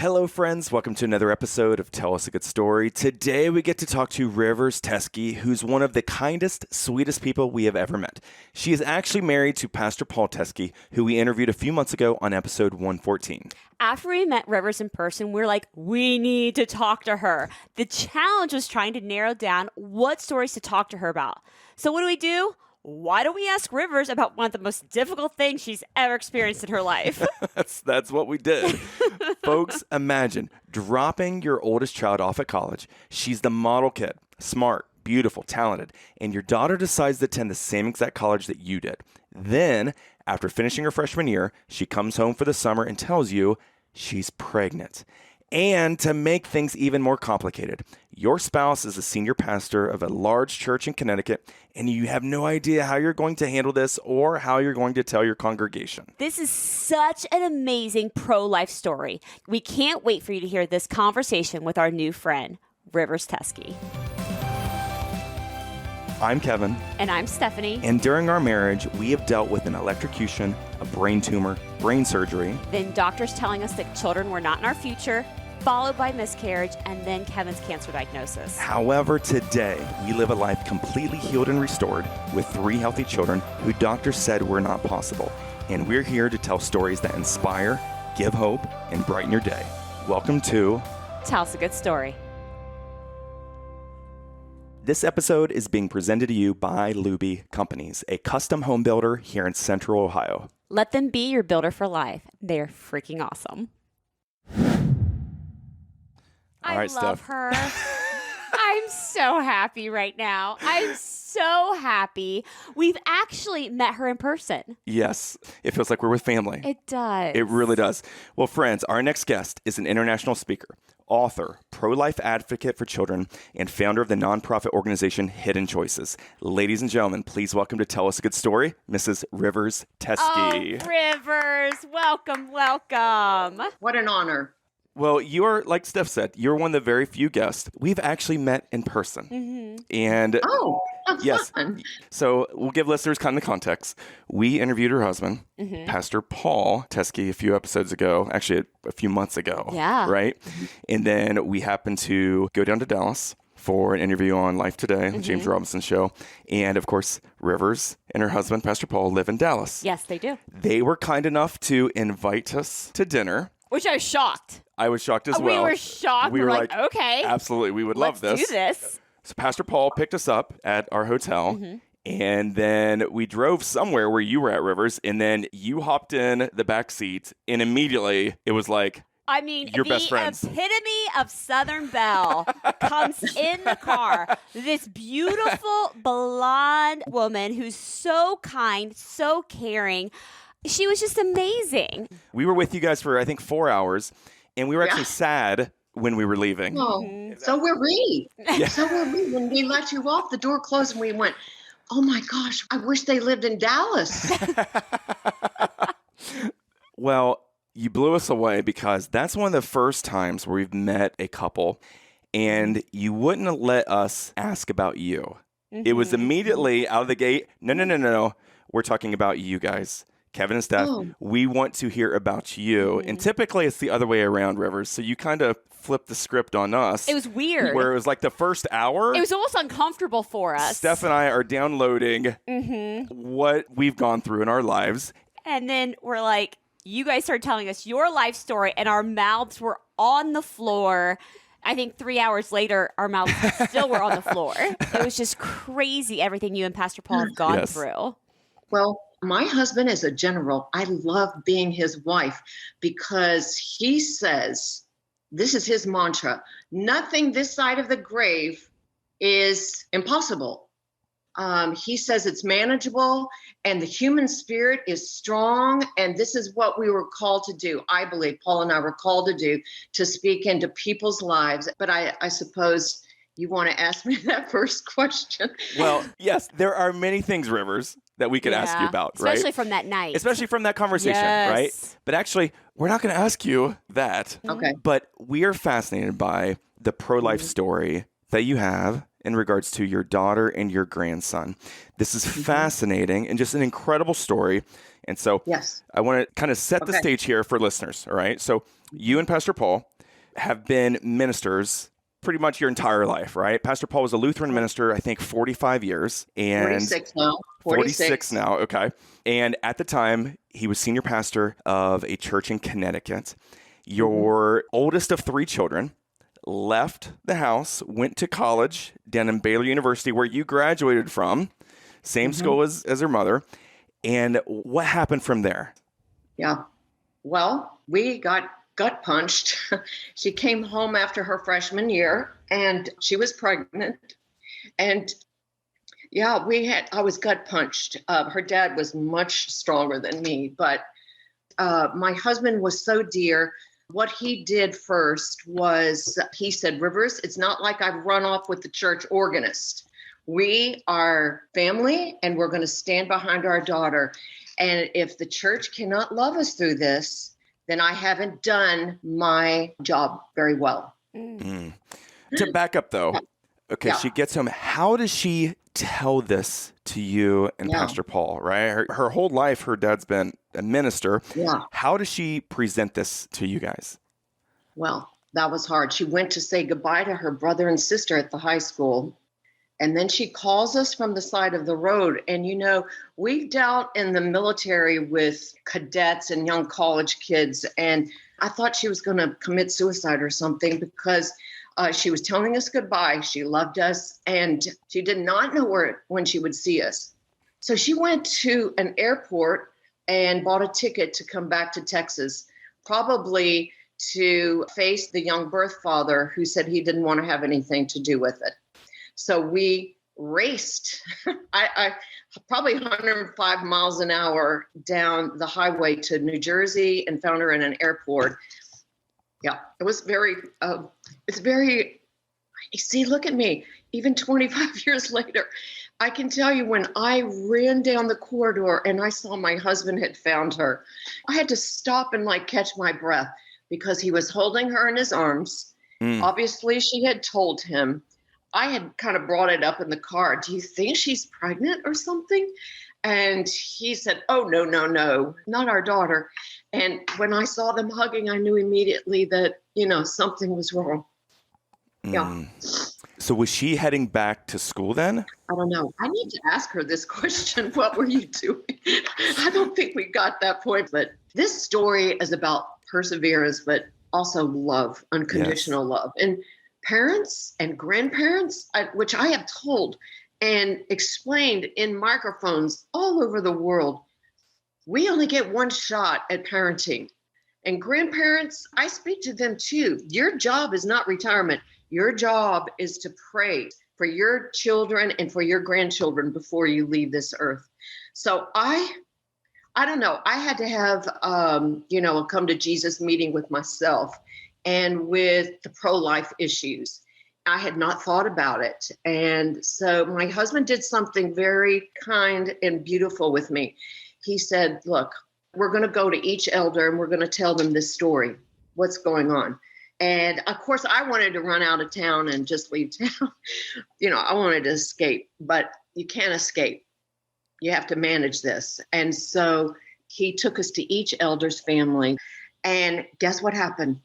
Hello, friends. Welcome to another episode of Tell Us a Good Story. Today, we get to talk to Rivers Teske, who's one of the kindest, sweetest people we have ever met. She is actually married to Pastor Paul Teske, who we interviewed a few months ago on episode 114. After we met Rivers in person, we're like, we need to talk to her. The challenge was trying to narrow down what stories to talk to her about. So what do? Why don't we ask Rivers about one of the most difficult things she's ever experienced in her life? That's what we did. Folks, imagine dropping your oldest child off at college. She's the model kid, smart, beautiful, talented, and your daughter decides to attend the same exact college that you did. Then, after finishing her freshman year, she comes home for the summer and tells you she's pregnant. And to make things even more complicated, your spouse is a senior pastor of a large church in Connecticut, and you have no idea how you're going to handle this or how you're going to tell your congregation. This is such an amazing pro-life story. We can't wait for you to hear this conversation with our new friend, Rivers Teske. I'm Kevin. And I'm Stephanie. And during our marriage, we have dealt with an electrocution, a brain tumor, brain surgery. Then doctors telling us that children were not in our future, followed by miscarriage, and then Kevin's cancer diagnosis. However, today, we live a life completely healed and restored with 3 healthy children who doctors said were not possible. And we're here to tell stories that inspire, give hope, and brighten your day. Welcome to Tell Us a Good Story. This episode is being presented to you by Luby Companies, a custom home builder here in Central Ohio. Let them be your builder for life. They're freaking awesome. All right, I love Steph. her. I'm so happy right now. I'm so happy. We've actually met her in person. Yes, it feels like we're with family. It does. It really does. Well, friends, our next guest is an international speaker, author, pro-life advocate for children, and founder of the nonprofit organization Hidden Choices. Ladies and gentlemen, please welcome to Tell Us a Good Story, Mrs. Rivers Teske. Oh, Rivers, welcome. What an honor. Well, you're, like Steph said, you're one of the very few guests we've actually met in person. Mm-hmm. And that's yes, fun. So we'll give listeners kind of context. We interviewed her husband, Mm-hmm. Pastor Paul Teske, a few episodes ago, actually a few months ago. Yeah. Right? And then we happened to go down to Dallas for an interview on Life Today, the James Robinson show. And of course, Rivers and her husband, Pastor Paul, live in Dallas. Yes, they do. They were kind enough to invite us to dinner. Which I was shocked. I was shocked as well. We were shocked. We were like, okay. Absolutely, we would love this. Let's do this. So Pastor Paul picked us up at our hotel, and then we drove somewhere where you were at, Rivers, and then you hopped in the back seat, and immediately it was like, I mean, your best friends. The epitome of Southern Belle comes in the car. This beautiful blonde woman who's so kind, so caring. She was just amazing. We were with you guys for, I think, 4 hours, and we were actually sad when we were leaving. Oh, so were we. Yeah. So were we. When we let you off, the door closed and we went, oh my gosh, I wish they lived in Dallas. Well, you blew us away because that's one of the first times where we've met a couple, and you wouldn't let us ask about you. It was immediately out of the gate, no. We're talking about you guys. Kevin and Steph, we want to hear about you. And typically it's the other way around, Rivers. So you kind of flipped the script on us. It was weird. Where it was like the first hour. It was almost uncomfortable for us. Steph and I are downloading what we've gone through in our lives. And then we're like, you guys started telling us your life story, and our mouths were on the floor. I think 3 hours later, our mouths still were on the floor. It was just crazy, everything you and Pastor Paul have gone through. Well, my husband is a general. I love being his wife because he says, this is his mantra, nothing this side of the grave is impossible. He says it's manageable and the human spirit is strong. And this is what we were called to do. I believe Paul and I were called to do, to speak into people's lives. But I suppose you want to ask me that first question. Well, yes, there are many things, Rivers, that we could ask you about, right? Especially from that night. Especially from that conversation, right? But actually, we're not going to ask you that. Okay. But we are fascinated by the pro-life story that you have in regards to your daughter and your grandson. This is fascinating and just an incredible story. And so Yes. I want to kind of set the stage here for listeners. All right. So you and Pastor Paul have been ministers pretty much your entire life, right? Pastor Paul was a Lutheran minister, I think 45 years. And 46 now. 46 now. Okay. And at the time, he was senior pastor of a church in Connecticut. Your oldest of 3 children left the house, went to college down in Baylor University, where you graduated from, same school as her mother. And what happened from there? Yeah. Well, we got gut punched. She came home after her freshman year and she was pregnant. And yeah, I was gut punched. Her dad was much stronger than me, but my husband was so dear. What he did first was he said, Rivers, it's not like I've run off with the church organist. We are family and we're going to stand behind our daughter. And if the church cannot love us through this, then I haven't done my job very well. To back up though, okay, she gets home. How does she tell this to you and Pastor Paul, right? Her whole life, her dad's been a minister. Yeah. How does she present this to you guys? Well, that was hard. She went to say goodbye to her brother and sister at the high school. And then she calls us from the side of the road. And, you know, we've dealt in the military with cadets and young college kids. And I thought she was going to commit suicide or something because she was telling us goodbye. She loved us and she did not know when she would see us. So she went to an airport and bought a ticket to come back to Texas, probably to face the young birth father who said he didn't want to have anything to do with it. So we raced, I probably 105 miles an hour down the highway to New Jersey and found her in an airport. Yeah, it was see, look at me, even 25 years later, I can tell you when I ran down the corridor and I saw my husband had found her, I had to stop and catch my breath because he was holding her in his arms. Obviously, she had told him. I had kind of brought it up in the car. Do you think she's pregnant or something? And he said, oh, no, not our daughter. And when I saw them hugging, I knew immediately that, something was wrong. Yeah. So was she heading back to school then? I don't know. I need to ask her this question. What were you doing? I don't think we got that point. But this story is about perseverance, but also love, unconditional love. And parents and grandparents, which I have told and explained in microphones all over the world, we only get one shot at parenting. And grandparents, I speak to them too. Your job is not retirement. Your job is to pray for your children and for your grandchildren before you leave this earth. So I don't know. I had to have, a come to Jesus meeting with myself and with the pro-life issues. I had not thought about it. And so my husband did something very kind and beautiful with me. He said, look, we're going to go to each elder and we're going to tell them this story, what's going on. And of course, I wanted to run out of town and just leave town. I wanted to escape, but you can't escape. You have to manage this. And so he took us to each elder's family. And guess what happened?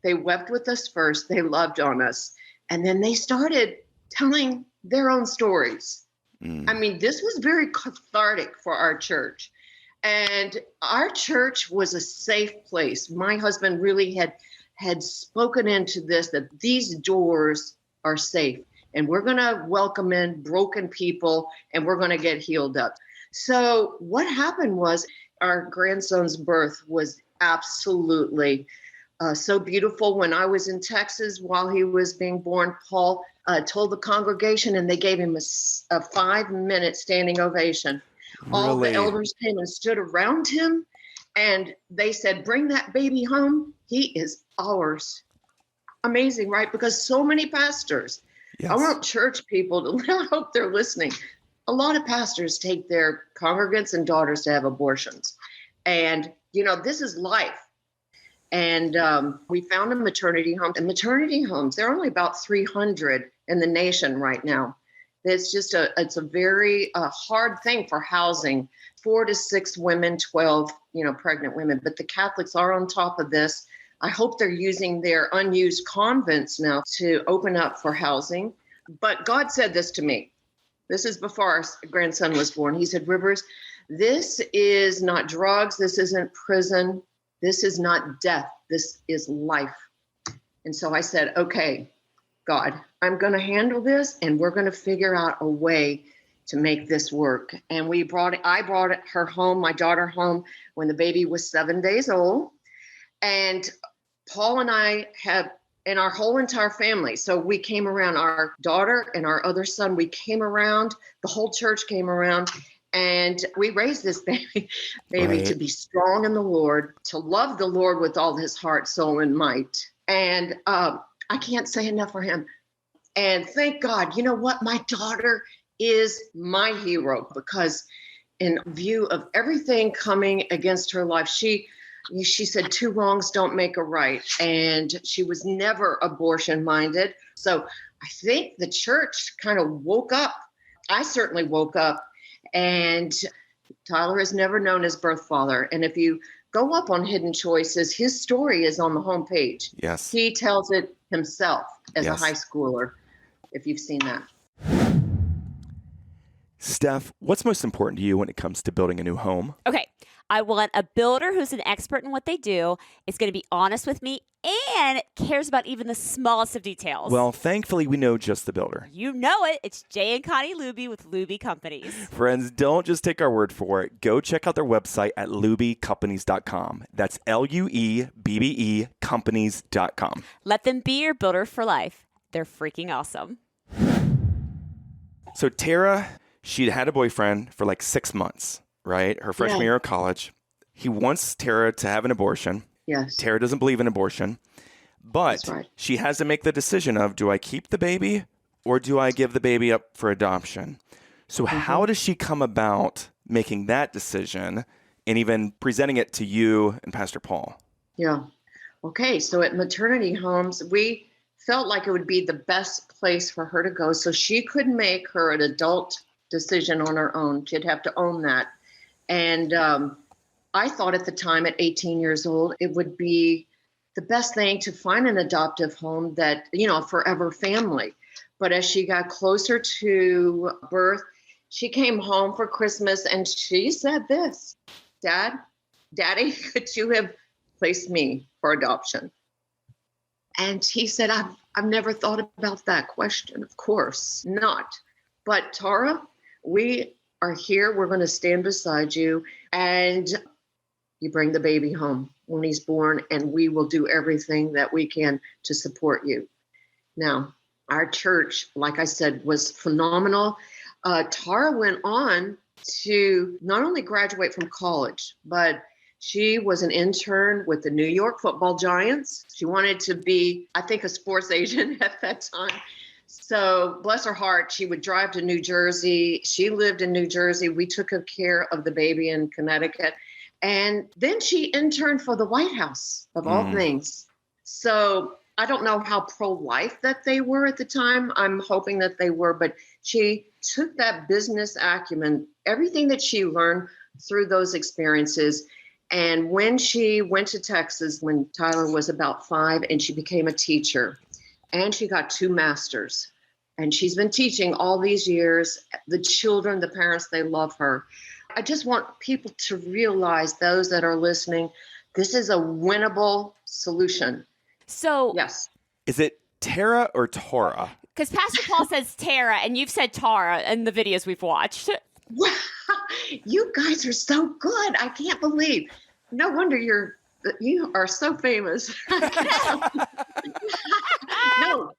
They wept with us first. They loved on us. And then they started telling their own stories. I mean, this was very cathartic for our church. And our church was a safe place. My husband really had spoken into this, that these doors are safe. And we're going to welcome in broken people and we're going to get healed up. So what happened was our grandson's birth was absolutely so beautiful. When I was in Texas while he was being born, Paul told the congregation and they gave him a 5-minute standing ovation. Really? All the elders came and stood around him and they said, bring that baby home. He is ours. Amazing, right? Because so many pastors, I want church people to, I hope they're listening. A lot of pastors take their congregants and daughters to have abortions. And, this is life. And we found a maternity home. And maternity homes, there are only about 300 in the nation right now. It's a very hard thing for housing. 4 to 6 women, 12, pregnant women. But the Catholics are on top of this. I hope they're using their unused convents now to open up for housing. But God said this to me. This is before our grandson was born. He said, Rivers, this is not drugs. This isn't prison. This is not death. This is life. And so I said, okay, God, I'm going to handle this, and we're going to figure out a way to make this work. And I brought her home, my daughter home, when the baby was 7 days old. And Paul and I and our whole entire family. So we came around, our daughter and our other son, we came around, the whole church came around, and we raised this baby Right. to be strong in the Lord, to love the Lord with all his heart, soul, and might. And I can't say enough for him. And thank God, you know what? My daughter is my hero, because in view of everything coming against her life, she said 2 wrongs don't make a right. And she was never abortion minded. So I think the church kind of woke up. I certainly woke up. And Tyler has never known his birth father. And if you go up on Hidden Choices, his story is on the homepage. Yes. He tells it himself as Yes. a high schooler, if you've seen that. Steph, what's most important to you when it comes to building a new home? Okay. I want a builder who's an expert in what they do, is going to be honest with me, and cares about even the smallest of details. Well, thankfully, we know just the builder. You know it. It's Jay and Connie Luby with Luby Companies. Friends, don't just take our word for it. Go check out their website at lubycompanies.com. That's LUEBBE companies.com. Let them be your builder for life. They're freaking awesome. So Tara, she'd had a boyfriend for like 6 months, right? Her freshman Yeah. year of college. He wants Tara to have an abortion. Yes. Tara doesn't believe in abortion, but That's right. she has to make the decision of, do I keep the baby or do I give the baby up for adoption? So how does she come about making that decision and even presenting it to you and Pastor Paul? Yeah. Okay. So at maternity homes, we felt like it would be the best place for her to go so she could make her an adult decision on her own. She'd have to own that. And I thought at the time, at 18 years old, it would be the best thing to find an adoptive home that, a forever family. But as she got closer to birth, she came home for Christmas and she said this, Daddy, could you have placed me for adoption? And he said, I've never thought about that question. Of course not. But Tara, we are here. We're going to stand beside you. And you bring the baby home when he's born, and we will do everything that we can to support you. Now, our church, like I said, was phenomenal. Tara went on to not only graduate from college, but she was an intern with the New York Football Giants. She wanted to be, I think, a sports agent at that time. So bless her heart, she would drive to New Jersey. She lived in New Jersey. We took care of the baby in Connecticut. And then she interned for the White House, of all things. So I don't know how pro-life that they were at the time. I'm hoping that they were, but she took that business acumen, everything that she learned through those experiences. And when she went to Texas, when Tyler was about 5, and she became a teacher, and she got 2 masters, and she's been teaching all these years. The children, the parents, they love her. I just want people to realize, those that are listening, this is a winnable solution. So, Yes. Is it Tara or Tora? because Pastor Paul says Tara, and you've said Tara in the videos we've watched. Wow, you guys are so good. I can't believe. No wonder you are so famous. No,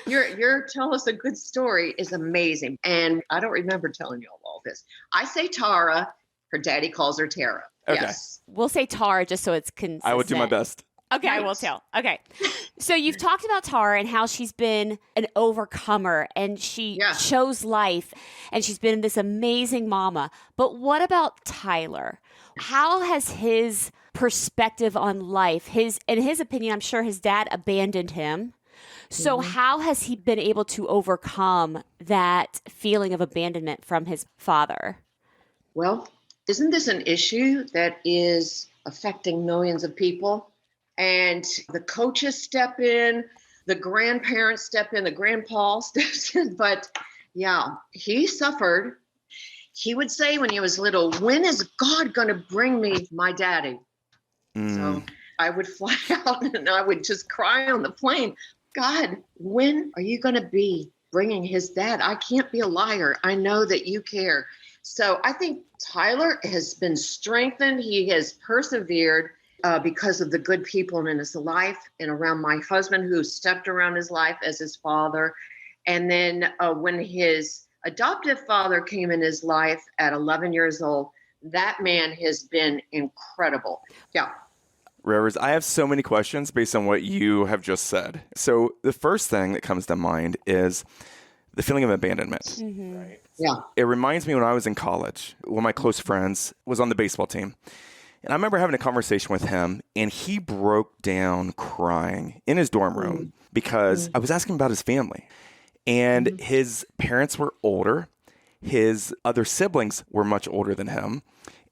your tell us a good story is amazing. And I don't remember telling you all this. I say Tara, her daddy calls her Tara. Okay. Yes. We'll say Tara just so it's consistent. I would do my best. Okay, I will tell. Okay. So you've talked about Tara and how she's been an overcomer and she chose life and she's been this amazing mama. But what about Tyler? How has his perspective on life, in his opinion, I'm sure his dad abandoned him. So how has he been able to overcome that feeling of abandonment from his father? Well, isn't this an issue that is affecting millions of people? And the coaches step in, the grandparents step in, the grandpa steps in. But yeah, he suffered. He would say when he was little, when is God going to bring me my daddy? So I would fly out and I would just cry on the plane. God, when are you going to be bringing his dad? I can't be a liar. I know that you care. So I think Tyler has been strengthened. He has persevered because of the good people in his life and around my husband, who stepped around his life as his father. And then when his adoptive father came in his life at 11 years old, that man has been incredible. Yeah. Rivers, I have so many questions based on what you have just said. So the first thing that comes to mind is the feeling of abandonment. Right? Yeah. It reminds me when I was in college, one of my close friends was on the baseball team. And I remember having a conversation with him, and he broke down crying in his dorm room because I was asking about his family. And his parents were older. His other siblings were much older than him.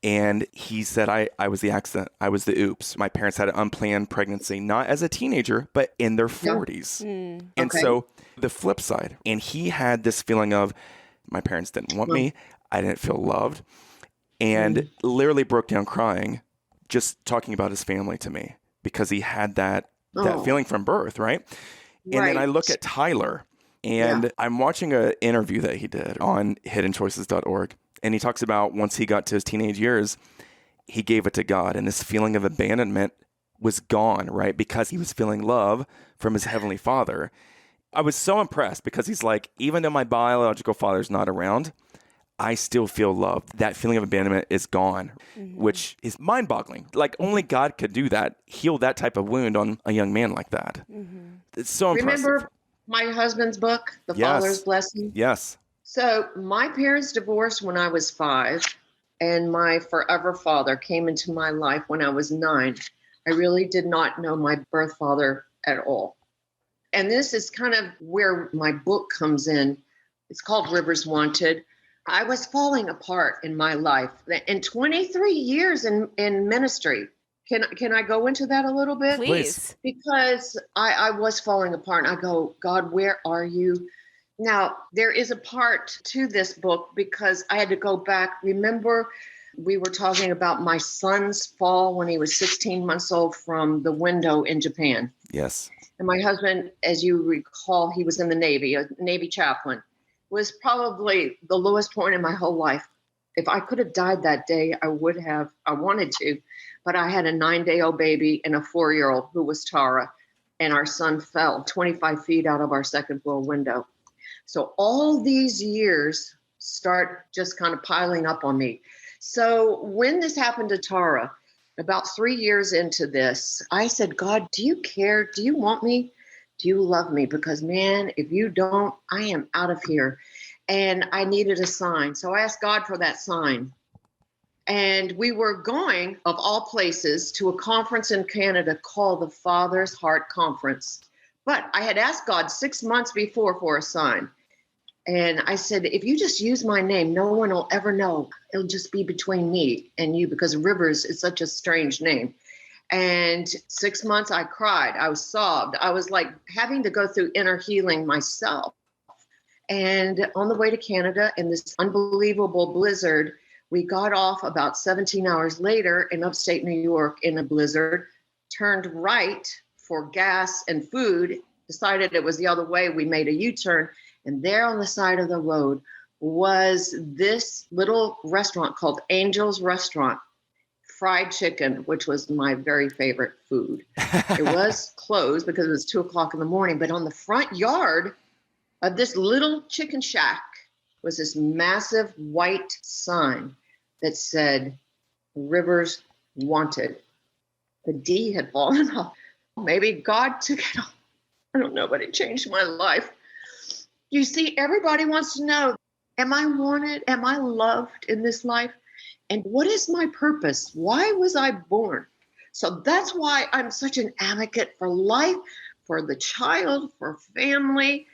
And he said, I was the accident. I was the oops. My parents had an unplanned pregnancy, not as a teenager, but in their 40s. And so the flip side, and he had this feeling of, my parents didn't want me. I didn't feel loved. And literally broke down crying, just talking about his family to me, because he had that feeling from birth, right? And then I look at Tyler, and I'm watching an interview that he did on hiddenchoices.org. And he talks about once he got to his teenage years, he gave it to God. And this feeling of abandonment was gone, right? Because he was feeling love from his heavenly father. I was so impressed because he's like, even though my biological father's not around, I still feel loved. That feeling of abandonment is gone, which is mind-boggling. Like only God could do that, heal that type of wound on a young man like that. It's so impressive. Remember my husband's book, The Father's Blessing? Yes. So my parents divorced when I was 5, and my forever father came into my life when I was 9. I really did not know my birth father at all. And this is kind of where my book comes in. It's called Rivers Wanted. I was falling apart in my life. In 23 years in ministry, can I go into that a little bit? Please. Because I was falling apart. And I go, God, where are you? Now, there is a part to this book because I had to go back. Remember, we were talking about my son's fall when he was 16 months old from the window in Japan. Yes. And my husband, as you recall, he was in the Navy, a Navy chaplain. Was probably the lowest point in my whole life. If I could have died that day, I would have. I wanted to, but I had a 9-day-old baby and a 4-year-old who was Tara, and our son fell 25 feet out of our second floor window. So all these years start just kind of piling up on me. So when this happened to Tara, about 3 years into this, I said, God, do you care? Do you want me? Do you love me? Because, man, if you don't, I am out of here. And I needed a sign. So I asked God for that sign. And we were going, of all places, to a conference in Canada called the Father's Heart Conference. But I had asked God 6 months before for a sign. And I said, if you just use my name, no one will ever know. It'll just be between me and you, because Rivers is such a strange name. And 6 months I cried. I was sobbed. I was like having to go through inner healing myself. And on the way to Canada in this unbelievable blizzard, we got off about 17 hours later in upstate New York in a blizzard, turned right for gas and food, decided it was the other way. We made a U-turn. And there on the side of the road was this little restaurant called Angel's Restaurant. Fried chicken, which was my very favorite food. It was closed because it was 2:00 in the morning, but on the front yard of this little chicken shack was this massive white sign that said, Rivers Wanted. The D had fallen off. Maybe God took it off. I don't know, but it changed my life. You see, everybody wants to know, am I wanted? Am I loved in this life? And what is my purpose? Why was I born? So that's why I'm such an advocate for life, for the child, for family,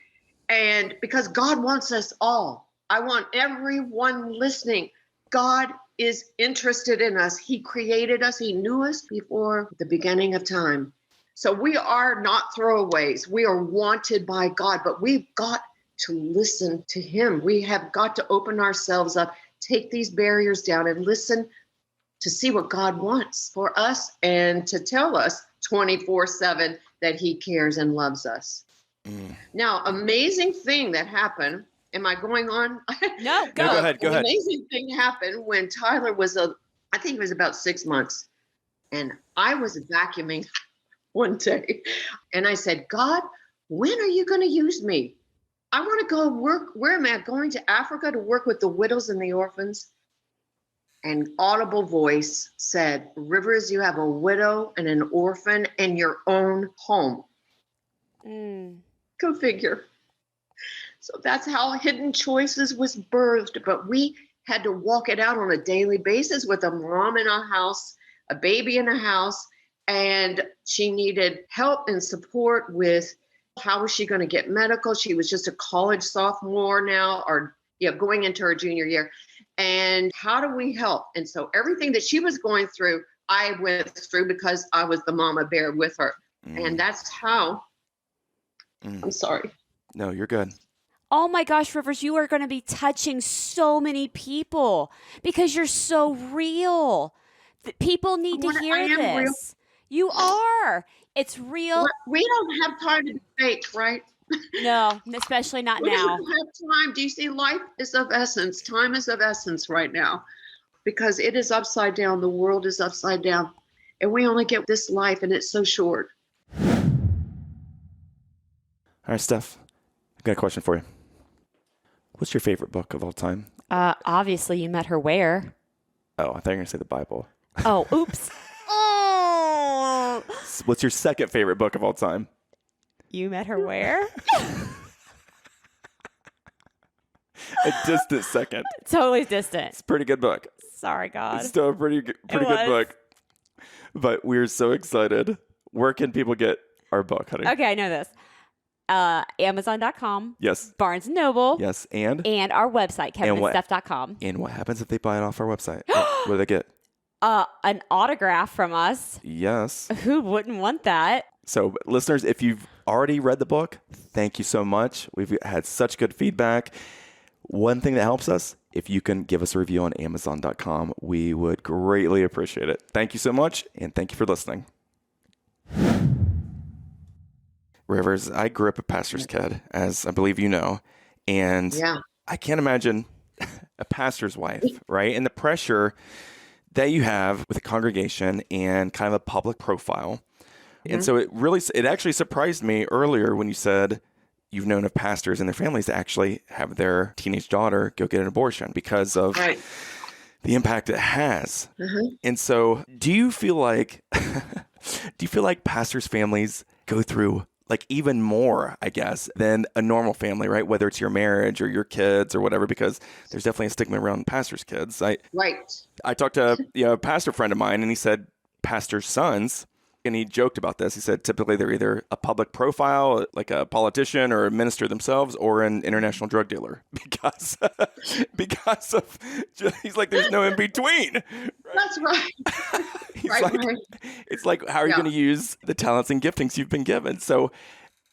and because God wants us all. I want everyone listening. God is interested in us. He created us. He knew us before the beginning of time. So we are not throwaways. We are wanted by God, but we've got to listen to him. We have got to open ourselves up, take these barriers down, and listen to see what God wants for us and to tell us 24/7 that he cares and loves us. Now, amazing thing that happened. Am I going on? No, go. No, go ahead. Go An ahead. amazing thing happened when Tyler was I think he was about 6 months. And I was vacuuming one day. And I said, God, when are you going to use me? I want to go work. Where am I going? To Africa to work with the widows and the orphans? An audible voice said, Rivers, you have a widow and an orphan in your own home. Go figure. So that's how Hidden Choices was birthed. But we had to walk it out on a daily basis with a mom in a house, a baby in a house, and she needed help and support with how was she going to get medical. She was just a college sophomore now, or going into her junior year. And how do we help? And so everything that she was going through, I went through because I was the mama bear with her. And that's how. I'm sorry. No, you're good. Oh my gosh, Rivers, you are going to be touching so many people because you're so real. People need to hear I am real. this. You are. It's real. We don't have time to be fake, right? No, especially not We now. don't have time. Do you see? Life is of essence. Time is of essence right now because it is upside down. The world is upside down. And we only get this life and it's so short. All right, Steph, I've got a question for you. What's your favorite book of all time? Obviously, you met her where? Oh, I thought you were going to say the Bible. Oh, oops. Oh. What's your second favorite book of all time? You met her where? A distant second. Totally distant. It's a pretty good book. Sorry, God. It's still a pretty good was. book. But we're so excited. Where can people get our book, honey? Okay, I know this. Amazon.com. Yes. Barnes & Noble. Yes. And our website, kevinandsteph.com. And what happens if they buy it off our website? What do they get? An autograph from us. Yes. Who wouldn't want that? So, listeners, if you've already read the book, thank you so much. We've had such good feedback. One thing that helps us, if you can give us a review on Amazon.com, we would greatly appreciate it. Thank you so much, and thank you for listening. Rivers, I grew up a pastor's kid, as I believe you know, and I can't imagine a pastor's wife, right? And the pressure that you have with a congregation and kind of a public profile. And so it actually surprised me earlier when you said you've known of pastors and their families to actually have their teenage daughter go get an abortion because of the impact it has. And so do you feel like pastors' families go through like even more, I guess, than a normal family, right? Whether it's your marriage or your kids or whatever, because there's definitely a stigma around pastors' kids. I talked to a pastor friend of mine, and he said pastors' sons, and he joked about this. He said typically they're either a public profile, like a politician or a minister themselves, or an international drug dealer, because of he's like there's no in between. That's right. It's like, how are you going to use the talents and giftings you've been given? So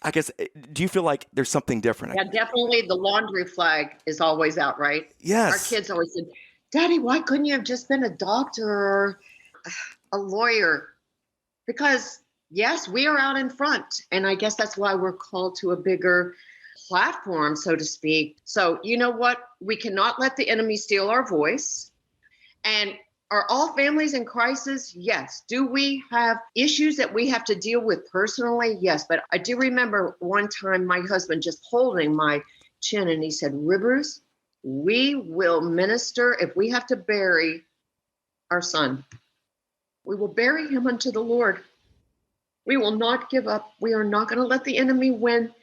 I guess, do you feel like there's something different? Yeah, definitely the laundry flag is always out, right? Yes. Our kids always said, Daddy, why couldn't you have just been a doctor or a lawyer? Because, yes, we are out in front. And I guess that's why we're called to a bigger platform, so to speak. So you know what? We cannot let the enemy steal our voice. And are all families in crisis? Yes. Do we have issues that we have to deal with personally? Yes. But I do remember one time my husband just holding my chin and he said, Rivers, we will minister if we have to bury our son. We will bury him unto the Lord. We will not give up. We are not going to let the enemy win.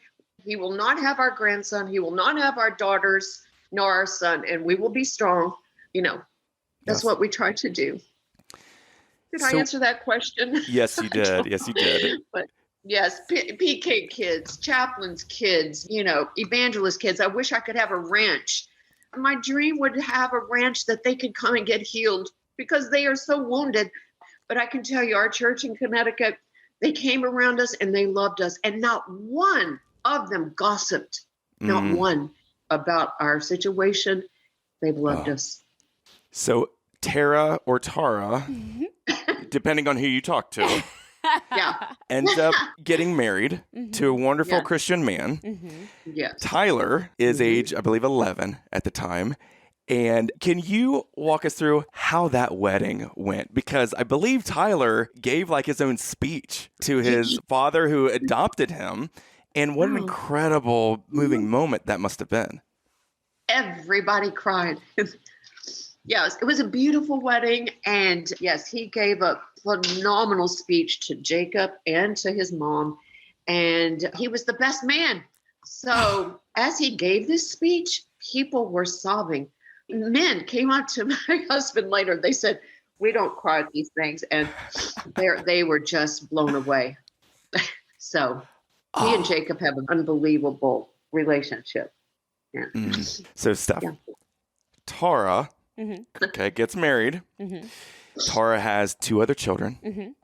He will not have our grandson. He will not have our daughters, nor our son. And we will be strong. That's what we try to do. Did I answer that question? Yes, you did. Yes, you did. But Yes, PK kids, chaplains kids, evangelist kids. I wish I could have a ranch. My dream would have a ranch that they could come and get healed because they are so wounded. But I can tell you, our church in Connecticut, they came around us and they loved us. And not one of them gossiped, not one, about our situation. They've loved us. So Tara or Tara, depending on who you talk to, ends up getting married to a wonderful Christian man. Yes. Tyler is age, I believe, 11 at the time. And can you walk us through how that wedding went? Because I believe Tyler gave like his own speech to his father who adopted him. And what an incredible moving moment that must have been. Everybody cried. Yes, it was a beautiful wedding. And yes, he gave a phenomenal speech to Jacob and to his mom. And he was the best man. So as he gave this speech, people were sobbing. Men came up to my husband later. They said, we don't cry at these things. And they were just blown away. So he and Jacob have an unbelievable relationship. Yeah. So Steph, Tara, gets married. Tara has 2 other children.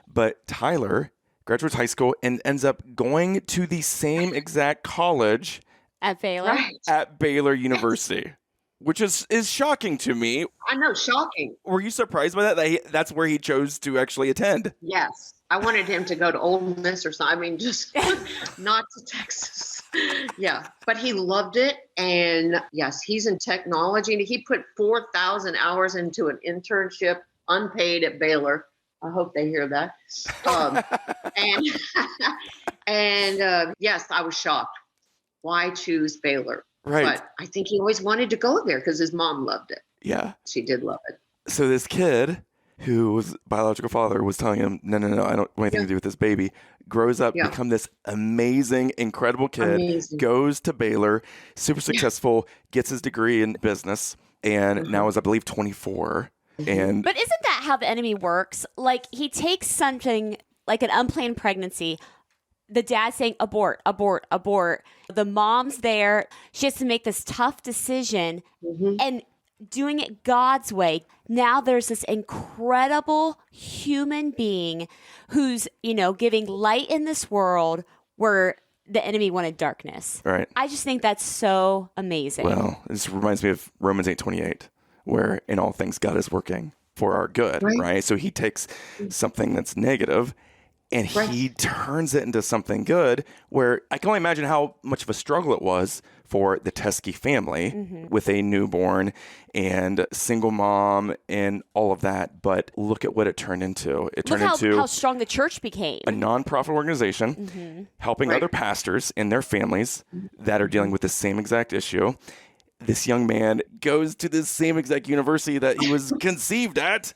But Tyler graduates high school and ends up going to the same exact college at Baylor. At Baylor University. Which is shocking to me. I know, shocking. Were you surprised by that? That's where he chose to actually attend? Yes. I wanted him to go to Ole Miss or something. I mean, just not to Texas. Yeah. But he loved it. And yes, he's in technology. And he put 4,000 hours into an internship, unpaid at Baylor. I hope they hear that. And yes, I was shocked. Why choose Baylor? Right. But I think he always wanted to go there because his mom loved it. Yeah. She did love it. So this kid, whose biological father was telling him, no, I don't want anything to do with this baby, grows up, become this amazing, incredible kid, goes to Baylor, super successful, gets his degree in business, and now is, I believe, 24. But isn't that how the enemy works? Like, he takes something like an unplanned pregnancy, the dad saying abort, abort, abort. The mom's there. She has to make this tough decision and doing it God's way. Now there's this incredible human being who's, giving light in this world where the enemy wanted darkness. Right. I just think that's so amazing. Well, this reminds me of Romans 8:28, where in all things God is working for our good, right? So he takes something that's negative and he turns it into something good, where I can only imagine how much of a struggle it was for the Teske family with a newborn and single mom and all of that. But look at what it turned into. It turned into how strong the church became. A nonprofit organization helping other pastors and their families that are dealing with the same exact issue. This young man goes to the same exact university that he was conceived at.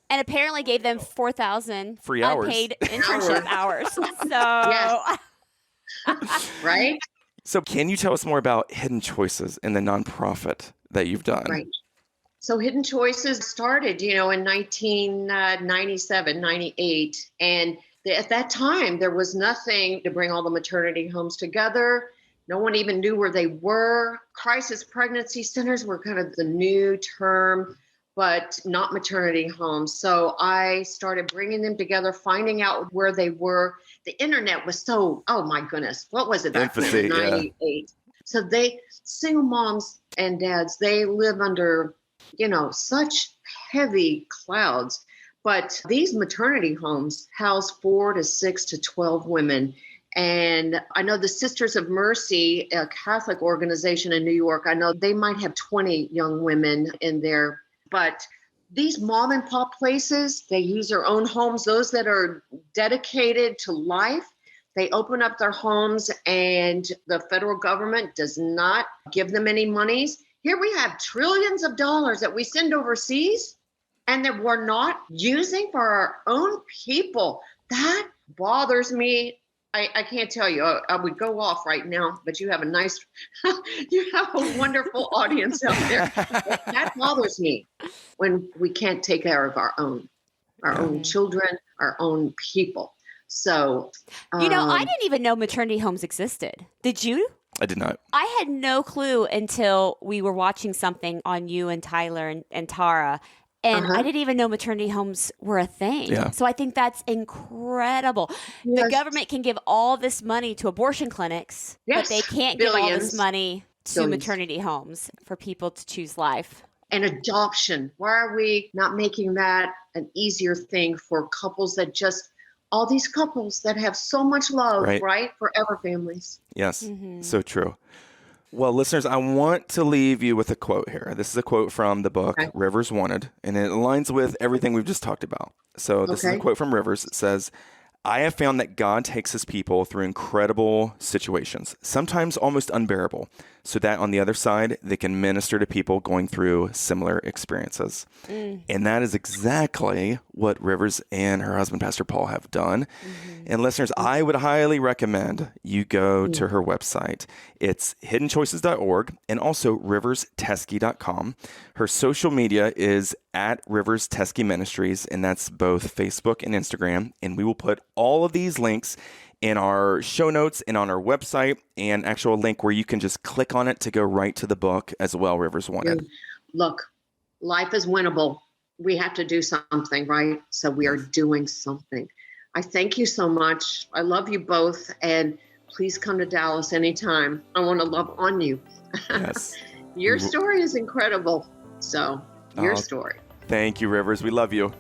And apparently gave them 4,000 free hours, unpaid internship hours. So, right? So can you tell us more about Hidden Choices and the nonprofit that you've done? Right. So Hidden Choices started, in 1997, 98. And at that time, there was nothing to bring all the maternity homes together. No one even knew where they were. Crisis pregnancy centers were kind of the new term, but not maternity homes. So I started bringing them together, finding out where they were. The internet was so, oh my goodness, what was it? Infancy, 98. So single moms and dads, they live under, such heavy clouds. But these maternity homes house 4 to 6 to 12 women. And I know the Sisters of Mercy, a Catholic organization in New York, I know they might have 20 young women in there. But these mom and pop places, they use their own homes. Those that are dedicated to life, they open up their homes and the federal government does not give them any monies. Here we have trillions of dollars that we send overseas and that we're not using for our own people. That bothers me. I can't tell you. I would go off right now, but you have a wonderful audience out there. That bothers me when we can't take care of our own children, our own people. So, I didn't even know maternity homes existed. Did you? I did not. I had no clue until we were watching something on you and Tyler and Tara. And I didn't even know maternity homes were a thing. Yeah. So I think that's incredible. Yes. The government can give all this money to abortion clinics, but they can't give all this money to maternity homes for people to choose life. And adoption. Why are we not making that an easier thing for couples that all these couples that have so much love, right? Forever families. Yes, so true. Well, listeners, I want to leave you with a quote here. This is a quote from the book Rivers Wanted, and it aligns with everything we've just talked about. So this is a quote from Rivers. It says, "I have found that God takes his people through incredible situations, sometimes almost unbearable, so that on the other side, they can minister to people going through similar experiences." And that is exactly what Rivers and her husband, Pastor Paul, have done. And listeners, I would highly recommend you go to her website. It's hiddenchoices.org and also riversteske.com. Her social media is at Rivers Teske Ministries, and that's both Facebook and Instagram. And we will put all of these links in our show notes and on our website, and actual link where you can just click on it to go right to the book as well, Rivers Wanted. Look, life is winnable. We have to do something, right? So we are doing something. I thank you so much. I love you both, and please come to Dallas anytime. I want to love on you. Yes. Your story is incredible. So your story. Thank you, Rivers. We love you.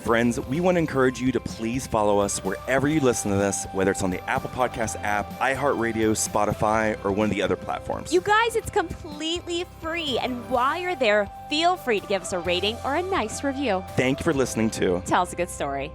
Friends, we want to encourage you to please follow us wherever you listen to this, whether it's on the Apple Podcast app, iHeartRadio, Spotify, or one of the other platforms. You guys, it's completely free. And while you're there, feel free to give us a rating or a nice review. Thank you for listening to Tell Us a Good Story.